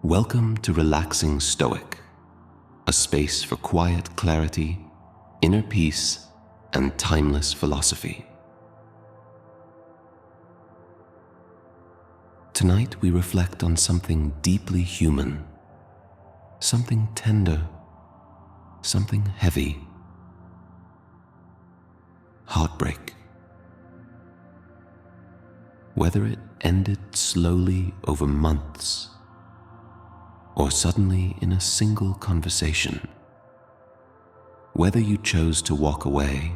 Welcome to Relaxing Stoic, a space for quiet clarity, inner peace, and timeless philosophy. Tonight we reflect on something deeply human, something tender, something heavy. Heartbreak. Whether it ended slowly over months, or suddenly in a single conversation, whether you chose to walk away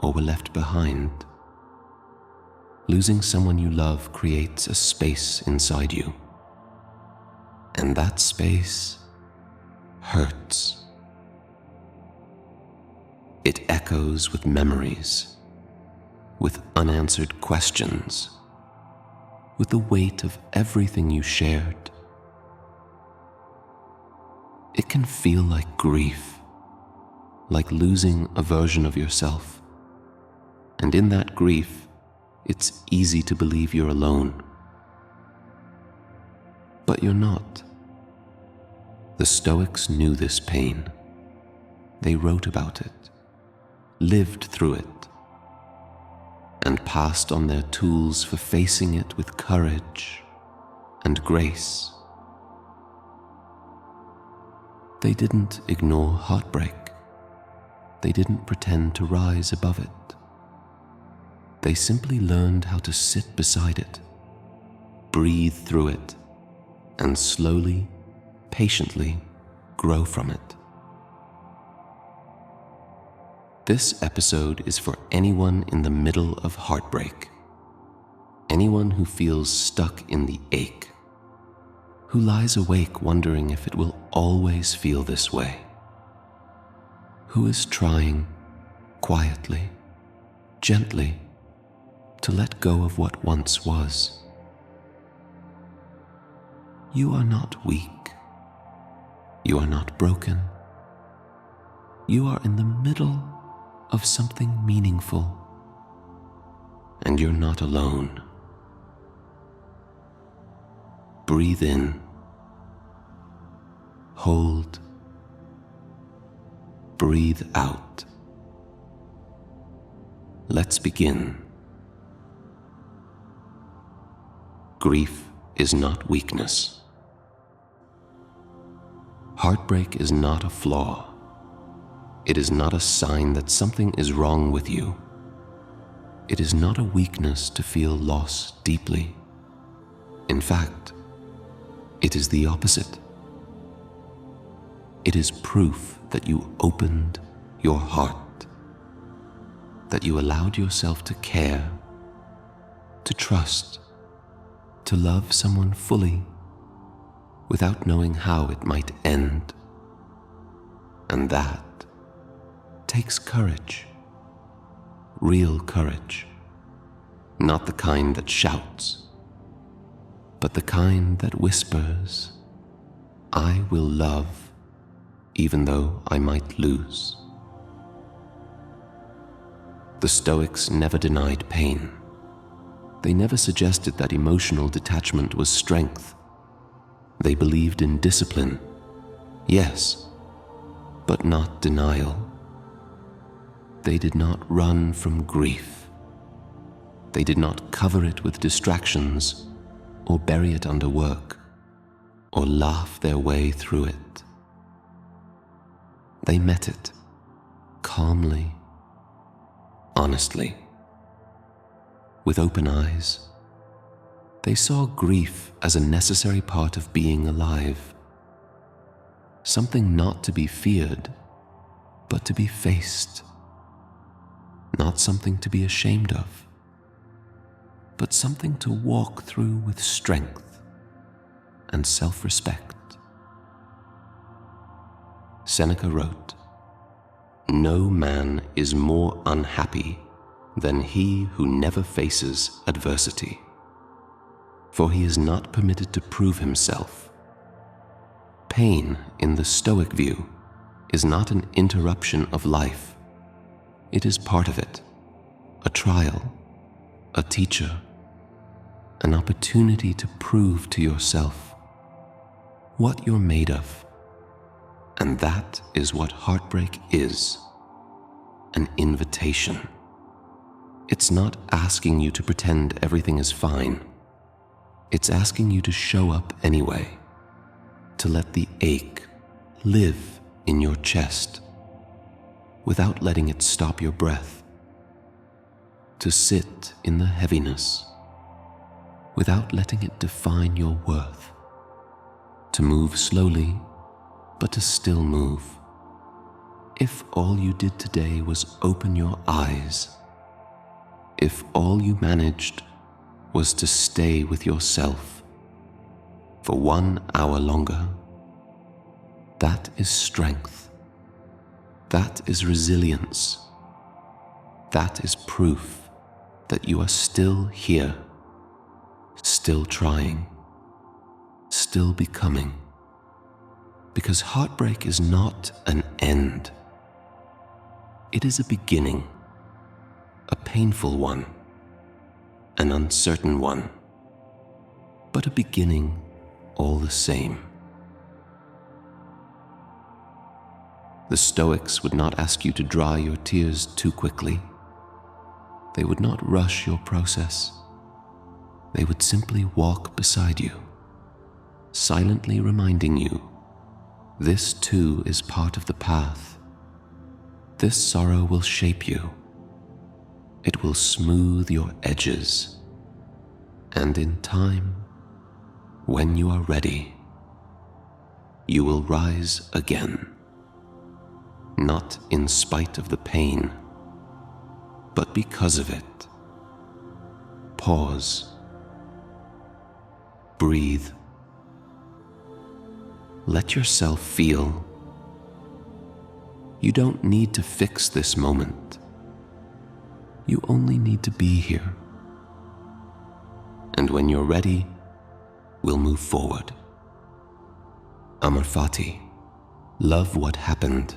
or were left behind, losing someone you love creates a space inside you. And that space hurts. It echoes with memories, with unanswered questions, with the weight of everything you shared. It can feel like grief, like losing a version of yourself. And in that grief, it's easy to believe you're alone. But you're not. The Stoics knew this pain. They wrote about it, lived through it, and passed on their tools for facing it with courage and grace. They didn't ignore heartbreak. They didn't pretend to rise above it. They simply learned how to sit beside it, breathe through it, and slowly, patiently grow from it. This episode is for anyone in the middle of heartbreak, anyone who feels stuck in the ache, who lies awake wondering if it will always feel this way, who is trying quietly, gently, to let go of what once was. You are not weak. You are not broken. You are in the middle of something meaningful, and you're not alone. Breathe in, hold, breathe out. Let's begin. Grief is not weakness. Heartbreak is not a flaw. It is not a sign that something is wrong with you. It is not a weakness to feel loss deeply. In fact, it is the opposite. It is proof that you opened your heart, that you allowed yourself to care, to trust, to love someone fully without knowing how it might end. And that takes courage, real courage, not the kind that shouts, but the kind that whispers, I will love even though I might lose. The Stoics never denied pain. They never suggested that emotional detachment was strength. They believed in discipline, yes, but not denial. They did not run from grief. They did not cover it with distractions or bury it under work, or laugh their way through it. They met it calmly, honestly. With open eyes, they saw grief as a necessary part of being alive, something not to be feared, but to be faced, not something to be ashamed of, but something to walk through with strength and self-respect. Seneca wrote, "No man is more unhappy than he who never faces adversity, for he is not permitted to prove himself." Pain, in the Stoic view, is not an interruption of life. It is part of it, a trial, a teacher, an opportunity to prove to yourself what you're made of. And that is what heartbreak is, an invitation. It's not asking you to pretend everything is fine. It's asking you to show up anyway, to let the ache live in your chest without letting it stop your breath, to sit in the heaviness without letting it define your worth, to move slowly but to still move. If all you did today was open your eyes, if all you managed was to stay with yourself for 1 hour longer, that is strength. That is resilience. That is proof that you are still here, still trying, still becoming. Because heartbreak is not an end. It is a beginning, a painful one, an uncertain one, but a beginning all the same. The Stoics would not ask you to dry your tears too quickly. They would not rush your process. They would simply walk beside you, silently reminding you, this too is part of the path. This sorrow will shape you. It will smooth your edges. And in time, when you are ready, you will rise again. Not in spite of the pain, but because of it. Pause. Breathe. Let yourself feel. You don't need to fix this moment. You only need to be here. And when you're ready, we'll move forward. Amor fati, love what happened.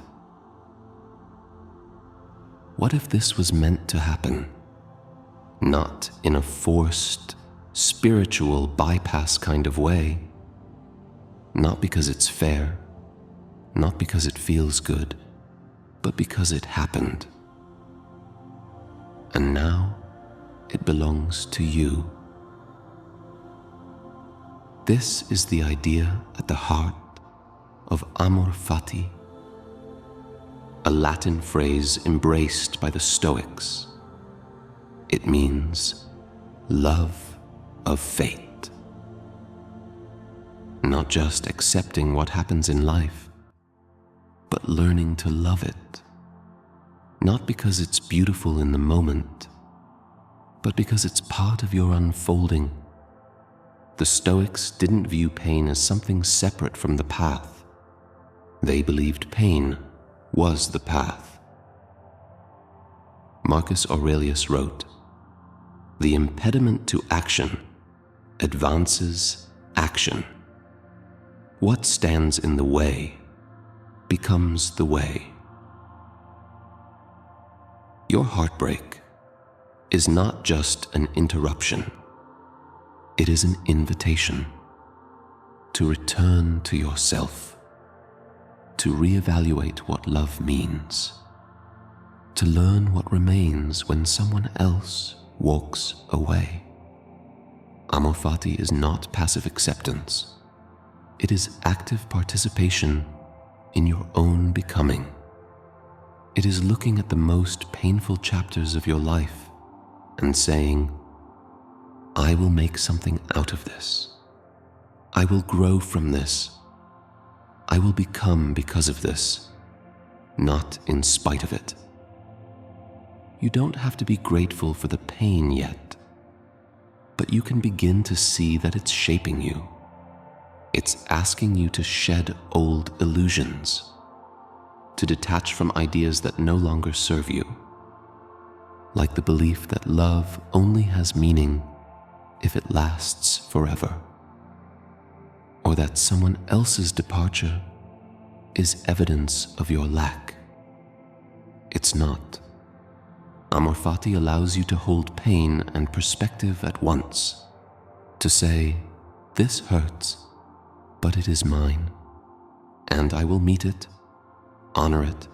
What if this was meant to happen? Not in a forced, spiritual bypass kind of way. Not because it's fair, not because it feels good, but because it happened. And now it belongs to you. This is the idea at the heart of amor fati, a Latin phrase embraced by the Stoics. It means love of fate. Not just accepting what happens in life, but learning to love it. Not because it's beautiful in the moment, but because it's part of your unfolding. The Stoics didn't view pain as something separate from the path. They believed pain was the path. Marcus Aurelius wrote, "The impediment to action advances action. What stands in the way becomes the way." Your heartbreak is not just an interruption. It is an invitation to return to yourself, to reevaluate what love means, to learn what remains when someone else walks away. Amor fati is not passive acceptance. It is active participation in your own becoming. It is looking at the most painful chapters of your life and saying, I will make something out of this. I will grow from this. I will become because of this, not in spite of it. You don't have to be grateful for the pain yet, but you can begin to see that it's shaping you. It's asking you to shed old illusions, to detach from ideas that no longer serve you, like the belief that love only has meaning if it lasts forever, or that someone else's departure is evidence of your lack. It's not. Amor fati allows you to hold pain and perspective at once, to say, this hurts, but it is mine, and I will meet it, honor it,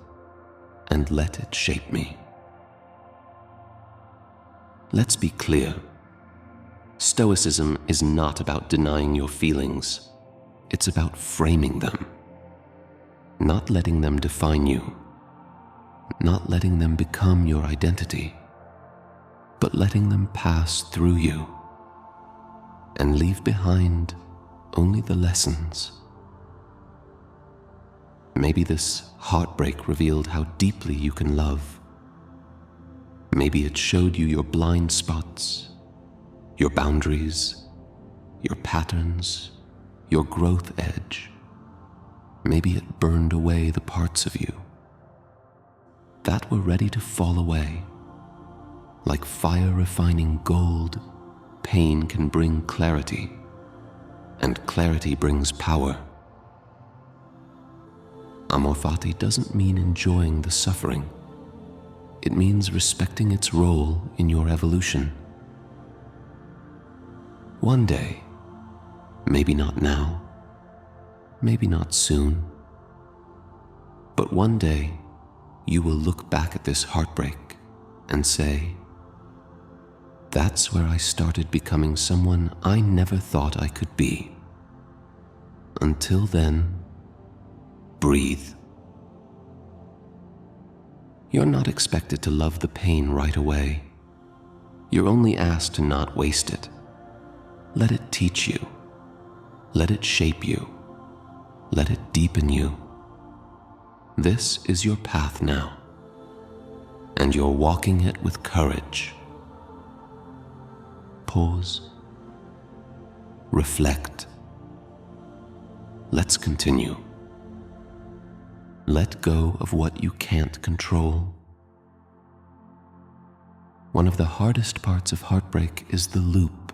and let it shape me. Let's be clear. Stoicism is not about denying your feelings. It's about framing them. Not letting them define you. Not letting them become your identity, but letting them pass through you and leave behind only the lessons. Maybe this heartbreak revealed how deeply you can love. Maybe it showed you your blind spots, your boundaries, your patterns, your growth edge. Maybe it burned away the parts of you that were ready to fall away. Like fire refining gold, pain can bring clarity, and clarity brings power. Amor fati doesn't mean enjoying the suffering. It means respecting its role in your evolution. One day, maybe not now, maybe not soon, but one day you will look back at this heartbreak and say, "That's where I started becoming someone I never thought I could be." Until then, breathe. You're not expected to love the pain right away. You're only asked to not waste it. Let it teach you. Let it shape you. Let it deepen you. This is your path now, and you're walking it with courage. Pause. Reflect. Let's continue. Let go of what you can't control. One of the hardest parts of heartbreak is the loop,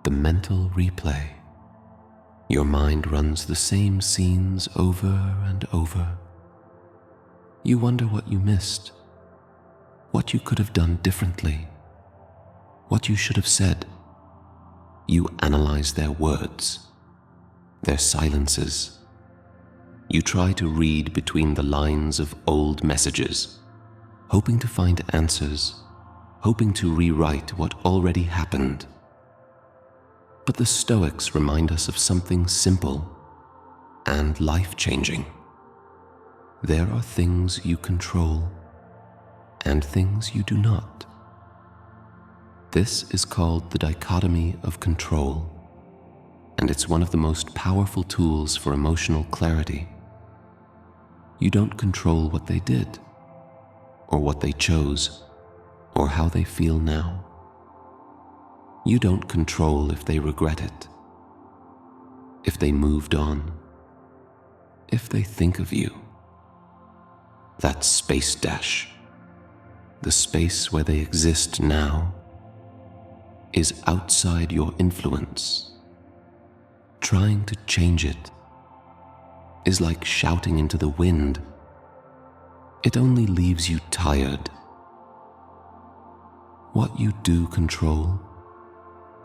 the mental replay. Your mind runs the same scenes over and over. You wonder what you missed, what you could have done differently, what you should have said. You analyze their words, their silences. You try to read between the lines of old messages, hoping to find answers, hoping to rewrite what already happened. But the Stoics remind us of something simple and life-changing. There are things you control and things you do not. This is called the dichotomy of control, and it's one of the most powerful tools for emotional clarity. You don't control what they did, or what they chose, or how they feel now. You don't control if they regret it, if they moved on, if they think of you. That space dash, the space where they exist now, is outside your influence. Trying to change it is like shouting into the wind. It only leaves you tired. What you do control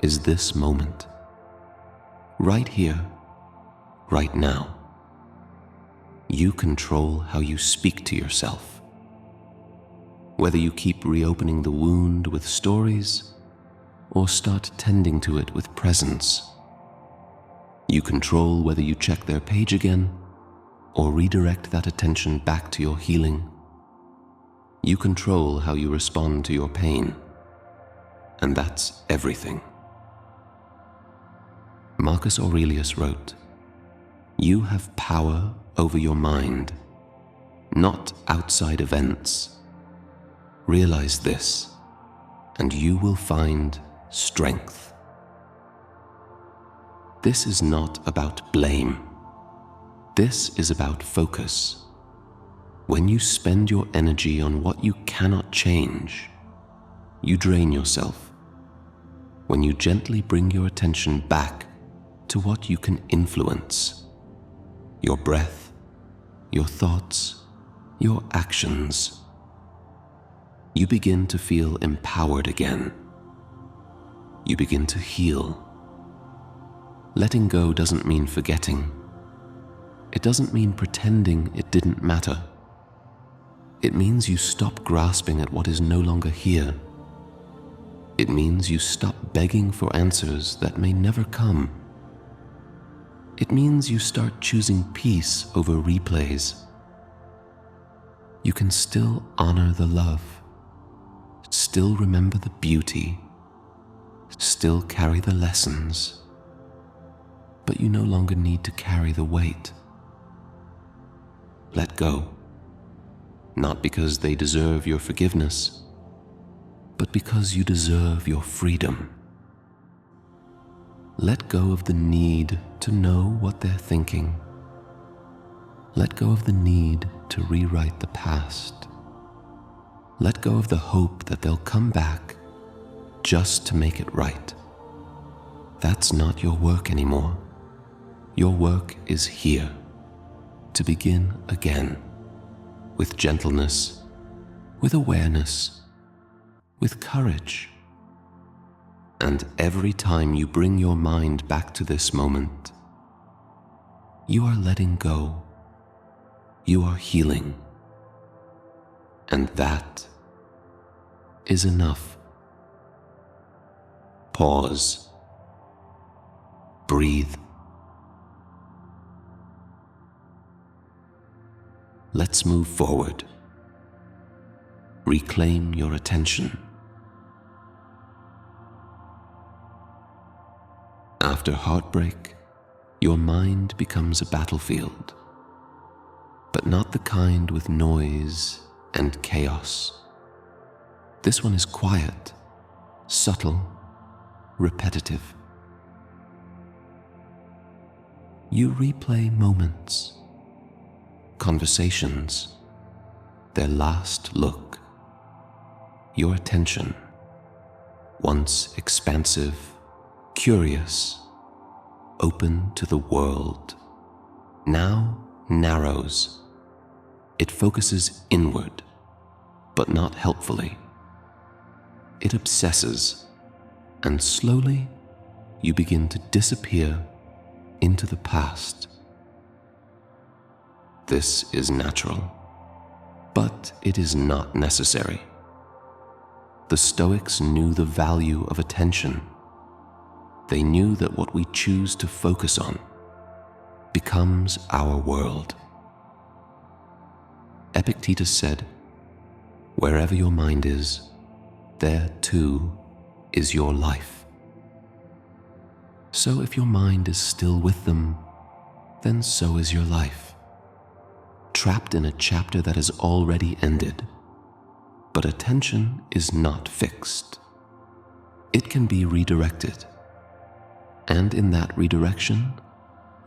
is this moment, right here, right now. You control how you speak to yourself. Whether you keep reopening the wound with stories or start tending to it with presence. You control whether you check their page again or redirect that attention back to your healing. You control how you respond to your pain, and that's everything. Marcus Aurelius wrote, "You have power over your mind, not outside events. Realize this, and you will find strength." This is not about blame. This is about focus. When you spend your energy on what you cannot change, you drain yourself. When you gently bring your attention back to what you can influence, your breath, your thoughts, your actions, you begin to feel empowered again. You begin to heal. Letting go doesn't mean forgetting. It doesn't mean pretending it didn't matter. It means you stop grasping at what is no longer here. It means you stop begging for answers that may never come. It means you start choosing peace over replays. You can still honor the love, still remember the beauty, still carry the lessons, but you no longer need to carry the weight. Let go, not because they deserve your forgiveness, but because you deserve your freedom. Let go of the need to know what they're thinking. Let go of the need to rewrite the past. Let go of the hope that they'll come back just to make it right. That's not your work anymore. Your work is here, to begin again, with gentleness, with awareness, with courage. And every time you bring your mind back to this moment, you are letting go. You are healing. And that is enough. Pause. Breathe. Let's move forward. Reclaim your attention. After heartbreak, your mind becomes a battlefield, but not the kind with noise and chaos. This one is quiet, subtle, repetitive. You replay moments, conversations, their last look. Your attention, once expansive, curious, open to the world, now narrows. It focuses inward, but not helpfully. It obsesses, and slowly you begin to disappear into the past. This is natural, but it is not necessary. The Stoics knew the value of attention. They knew that what we choose to focus on becomes our world. Epictetus said, "Wherever your mind is, there too is your life." So if your mind is still with them, then so is your life, trapped in a chapter that has already ended. But attention is not fixed. It can be redirected. And in that redirection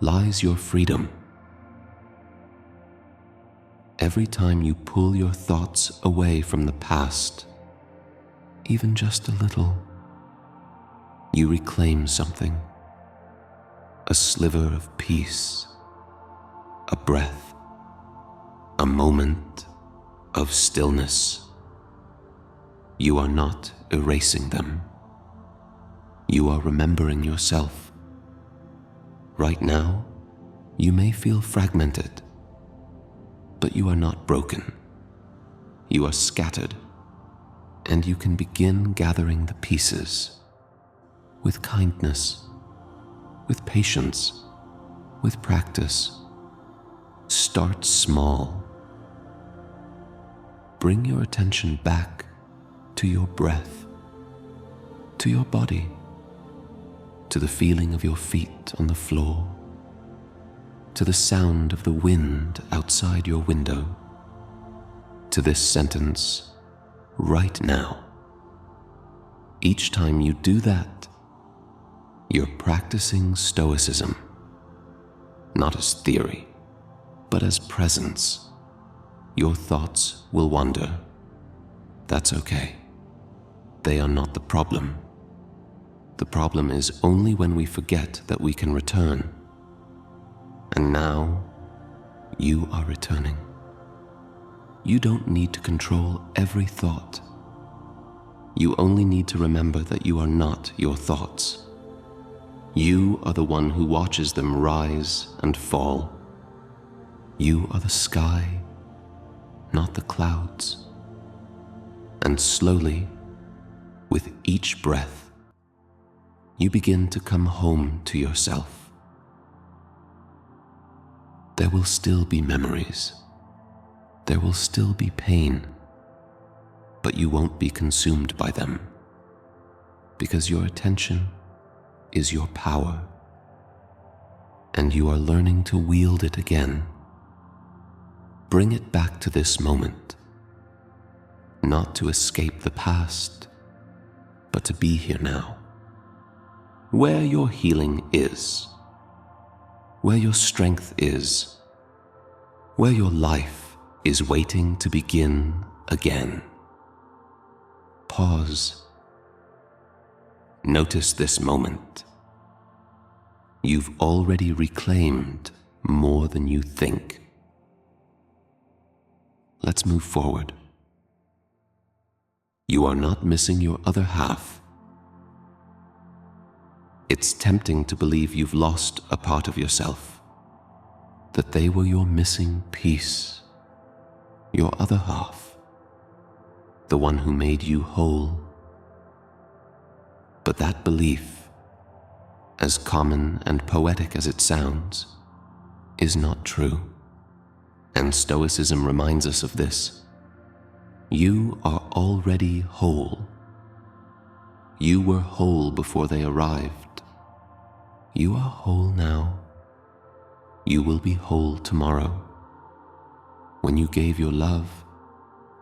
lies your freedom. Every time you pull your thoughts away from the past, even just a little, you reclaim something, a sliver of peace, a breath, a moment of stillness. You are not erasing them. You are remembering yourself. Right now, you may feel fragmented, but you are not broken. You are scattered, and you can begin gathering the pieces with kindness, with patience, with practice. Start small. Bring your attention back to your breath, to your body, to the feeling of your feet on the floor, to the sound of the wind outside your window, to this sentence, right now. Each time you do that, you're practicing Stoicism, not as theory, but as presence. Your thoughts will wander. That's okay. They are not the problem. The problem is only when we forget that we can return. And now, you are returning. You don't need to control every thought. You only need to remember that you are not your thoughts. You are the one who watches them rise and fall. You are the sky, not the clouds. And slowly, with each breath, you begin to come home to yourself. There will still be memories. There will still be pain, but you won't be consumed by them, because your attention is your power, and you are learning to wield it again. Bring it back to this moment, not to escape the past, but to be here now, where your healing is, where your strength is, where your life is waiting to begin again. Pause. Notice this moment. You've already reclaimed more than you think. Let's move forward. You are not missing your other half. It's tempting to believe you've lost a part of yourself, that they were your missing piece, your other half, the one who made you whole. But that belief, as common and poetic as it sounds, is not true. And Stoicism reminds us of this. You are already whole. You were whole before they arrived. You are whole now. You will be whole tomorrow. When you gave your love,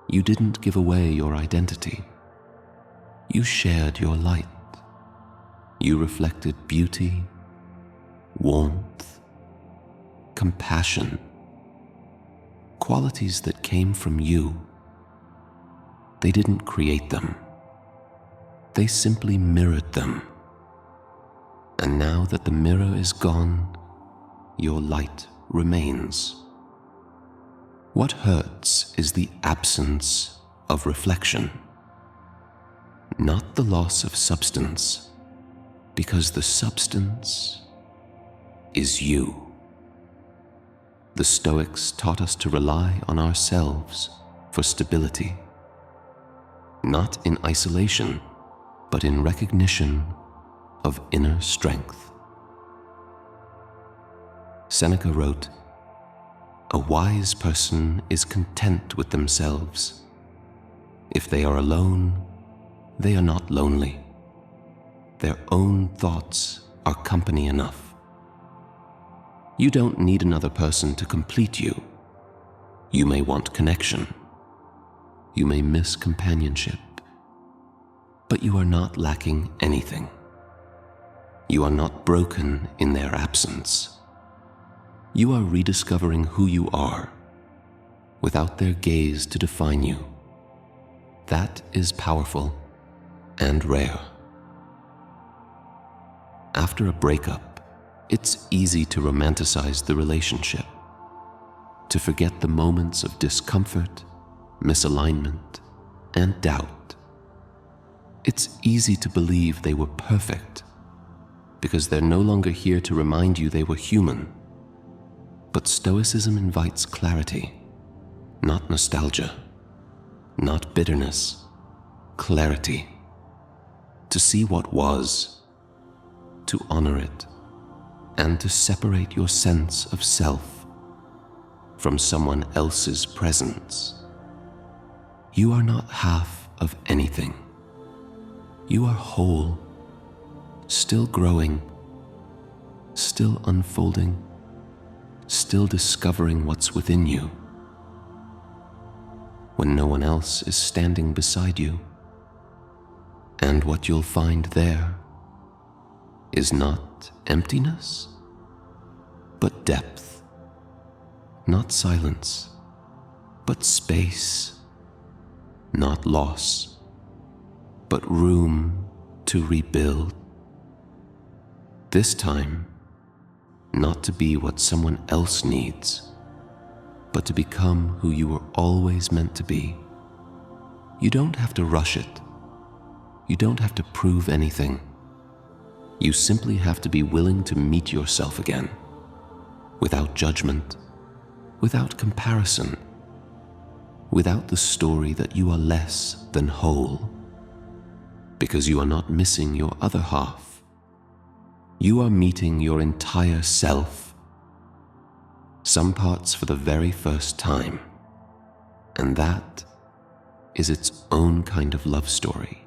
you didn't give away your identity. You shared your light. You reflected beauty, warmth, compassion, qualities that came from you. They didn't create them. They simply mirrored them. And now that the mirror is gone, your light remains. What hurts is the absence of reflection, not the loss of substance, because the substance is you. The Stoics taught us to rely on ourselves for stability, not in isolation, but in recognition of inner strength. Seneca wrote, "A wise person is content with themselves. If they are alone, they are not lonely. Their own thoughts are company enough." You don't need another person to complete you. You may want connection. You may miss companionship. But you are not lacking anything. You are not broken in their absence. You are rediscovering who you are, without their gaze to define you. That is powerful and rare. After a breakup, it's easy to romanticize the relationship, to forget the moments of discomfort, misalignment, and doubt. It's easy to believe they were perfect, because they're no longer here to remind you they were human. But Stoicism invites clarity, not nostalgia, not bitterness, clarity. To see what was, to honor it, and to separate your sense of self from someone else's presence. You are not half of anything. You are whole, still growing, still unfolding, still discovering what's within you. When no one else is standing beside you, and what you'll find there is not emptiness, but depth, not silence, but space, not loss, but room to rebuild. This time, not to be what someone else needs, but to become who you were always meant to be. You don't have to rush it. You don't have to prove anything. You simply have to be willing to meet yourself again, without judgment, without comparison, without the story that you are less than whole, because you are not missing your other half. You are meeting your entire self, some parts for the very first time, and that is its own kind of love story.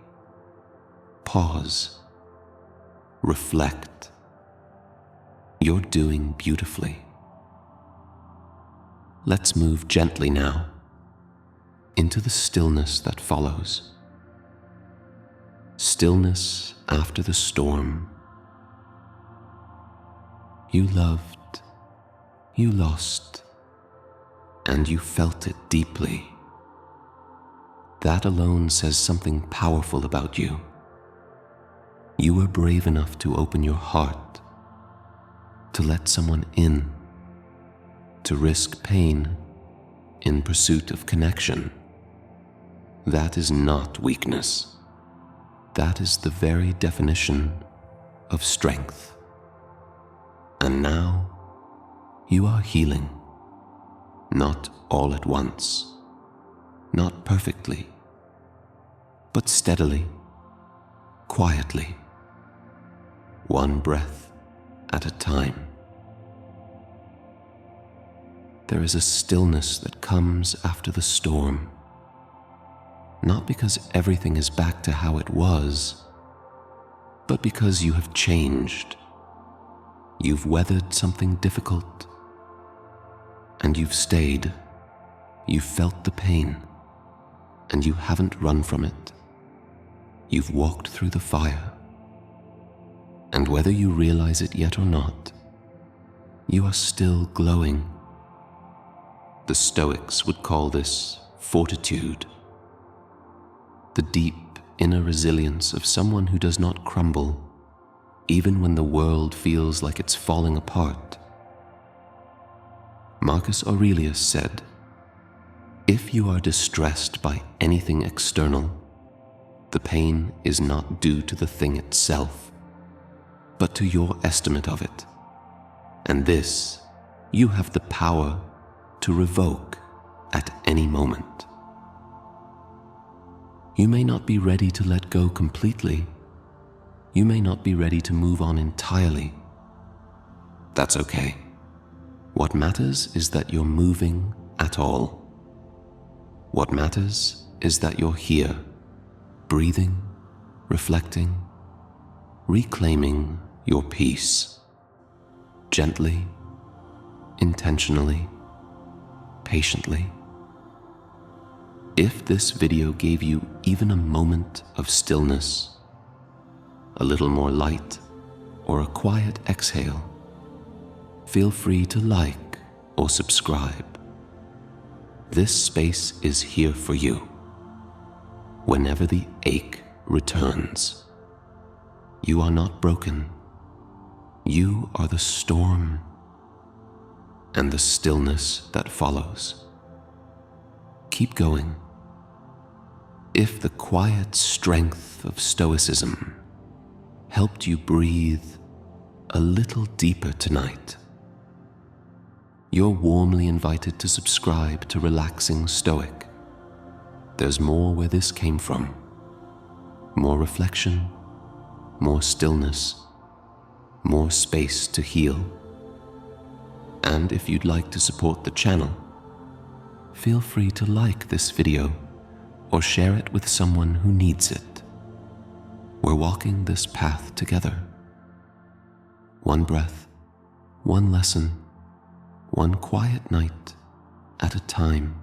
Pause. Reflect. You're doing beautifully. Let's move gently now into the stillness that follows. Stillness after the storm. You loved, you lost, and you felt it deeply. That alone says something powerful about you. You were brave enough to open your heart, to let someone in, to risk pain in pursuit of connection. That is not weakness. That is the very definition of strength. And now you are healing, not all at once, not perfectly, but steadily, quietly, one breath at a time. There is a stillness that comes after the storm, not because everything is back to how it was, but because you have changed. You've weathered something difficult, and you've stayed. You've felt the pain, and you haven't run from it. You've walked through the fire, and whether you realize it yet or not, you are still glowing. The Stoics would call this fortitude, the deep inner resilience of someone who does not crumble, even when the world feels like it's falling apart. Marcus Aurelius said, "If you are distressed by anything external, the pain is not due to the thing itself, but to your estimate of it. And this you have the power to revoke at any moment." You may not be ready to let go completely. You may not be ready to move on entirely. That's okay. What matters is that you're moving at all. What matters is that you're here, breathing, reflecting, reclaiming your peace. Gently, intentionally, patiently. If this video gave you even a moment of stillness, a little more light, or a quiet exhale, feel free to like or subscribe. This space is here for you whenever the ache returns. You are not broken. You are the storm and the stillness that follows. Keep going. If the quiet strength of Stoicism helped you breathe a little deeper tonight, you're warmly invited to subscribe to Relaxing Stoic. There's more where this came from. More reflection, more stillness, more space to heal. And if you'd like to support the channel, feel free to like this video or share it with someone who needs it. We're walking this path together. One breath, one lesson, one quiet night at a time.